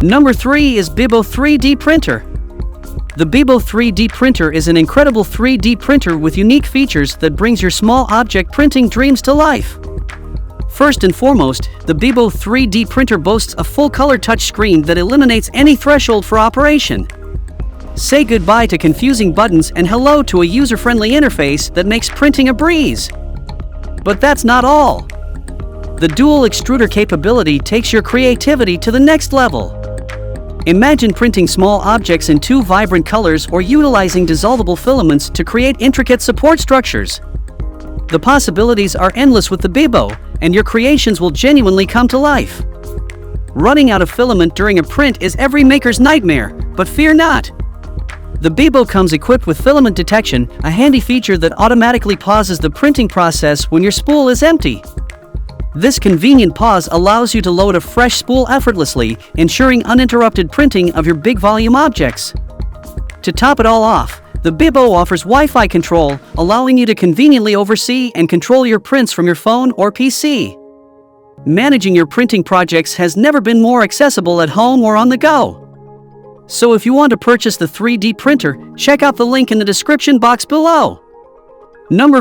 Number 3 is BIBO 3D printer. The BIBO 3D printer is an incredible 3D printer with unique features that brings your small object printing dreams to life. First and foremost, the BIBO 3D printer boasts a full-color touchscreen that eliminates any threshold for operation. Say goodbye to confusing buttons and hello to a user-friendly interface that makes printing a breeze. But that's not all. The dual extruder capability takes your creativity to the next level. Imagine printing small objects in 2 vibrant colors or utilizing dissolvable filaments to create intricate support structures. The possibilities are endless with the BIBO, and your creations will genuinely come to life. Running out of filament during a print is every maker's nightmare, but fear not. The BIBO comes equipped with filament detection, a handy feature that automatically pauses the printing process when your spool is empty. This convenient pause allows you to load a fresh spool effortlessly, ensuring uninterrupted printing of your big volume objects. To top it all off, the BIBO offers Wi-Fi control, allowing you to conveniently oversee and control your prints from your phone or PC. Managing your printing projects has never been more accessible at home or on the go. So if you want to purchase the 3D printer, check out the link in the description box below. Number